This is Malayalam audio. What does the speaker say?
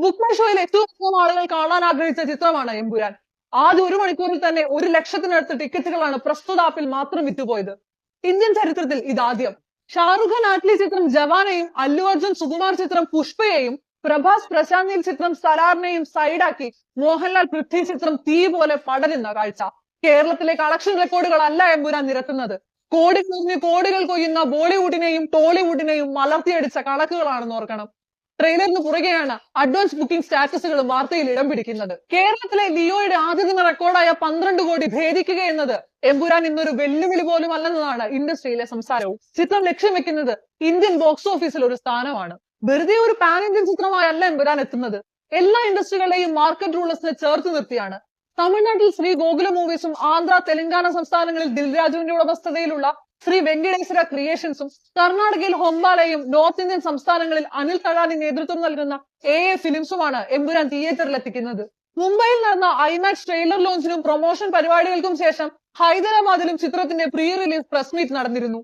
ബുക്ക് മൈ ഷോയിൽ ഏറ്റവും അധികം ആളുകൾ കാണാൻ ആഗ്രഹിച്ച ചിത്രമാണ് എമ്പുരാൻ. ആദ്യ 1 മണിക്കൂറിൽ തന്നെ 1 ലക്ഷത്തിനടുത്ത് ടിക്കറ്റുകളാണ് പ്രസ്തുത ആപ്പിൽ മാത്രം വിറ്റുപോയത്. ഇന്ത്യൻ ചരിത്രത്തിൽ ഇതാദ്യം. ഷാറുഖ് ഖാൻ ആറ്റ്ലി ചിത്രം ജവാനെയും അല്ലു അർജുൻ സുകുമാർ ചിത്രം പുഷ്പയെയും പ്രഭാസ് പ്രശാന്ത് നീൽ ചിത്രം സലാറിനെയും സൈഡാക്കി മോഹൻലാൽ പൃഥ്വി ചിത്രം തീ പോലെ പടരുന്ന കാഴ്ച. കേരളത്തിലെ കളക്ഷൻ റെക്കോർഡുകളല്ല എമ്പുരാൻ നിരത്തുന്നത്. കോടികൾ കൊയ്യുന്ന ബോളിവുഡിനെയും ടോളിവുഡിനെയും മലർത്തിയടിച്ച കണക്കുകളാണെന്ന് ഓർക്കണം. ട്രെയിലറിന് പുറകെയാണ് അഡ്വാൻസ് ബുക്കിംഗ് സ്റ്റാറ്റസുകളും വാർത്തയിൽ ഇടം പിടിക്കുന്നത്. കേരളത്തിലെ ലിയോയുടെ ആദ്യ ദിന റെക്കോർഡായ 12 കോടി ഭേദിക്കുക എന്നത് എമ്പുരാൻ ഇന്നൊരു വെല്ലുവിളി പോലും അല്ലെന്നതാണ് ഇൻഡസ്ട്രിയിലെ സംസാരവും. ചിത്രം ലക്ഷ്യം വെക്കുന്നത് ഇന്ത്യൻ ബോക്സ് ഓഫീസിൽ ഒരു സ്ഥാനമാണ്. വെറുതെ ഒരു പാൻ ഇന്ത്യൻ ചിത്രമായല്ല എമ്പുരാൻ എത്തുന്നത്. എല്ലാ ഇൻഡസ്ട്രികളുടെയും മാർക്കറ്റ് റൂളേഴ്സിനെ ചേർത്ത് നിർത്തിയാണ്. തമിഴ്നാട്ടിൽ ശ്രീ ഗോകുല മൂവീസും ആന്ധ്ര തെലങ്കാന സംസ്ഥാനങ്ങളിൽ ദിൽരാജുവിന്റെ ഉടമസ്ഥതയിലുള്ള ശ്രീ വെങ്കിടേശ്വര ക്രിയേഷൻസും കർണാടകയിൽ ഹൊമ്പാലയും നോർത്ത് ഇന്ത്യൻ സംസ്ഥാനങ്ങളിൽ അനിൽ തഴാനി നേതൃത്വം നൽകുന്ന AA ഫിലിംസുമാണ് എമ്പുരാൻ തിയേറ്ററിൽ എത്തിക്കുന്നത്. മുംബൈയിൽ നടന്ന ഐമാക്സ് ട്രെയിലർ ലോഞ്ചിനും പ്രൊമോഷൻ പരിപാടികൾക്കും ശേഷം ഹൈദരാബാദിലും ചിത്രത്തിന്റെ പ്രീ റിലീസ് പ്രസ് മീറ്റ് നടന്നിരുന്നു.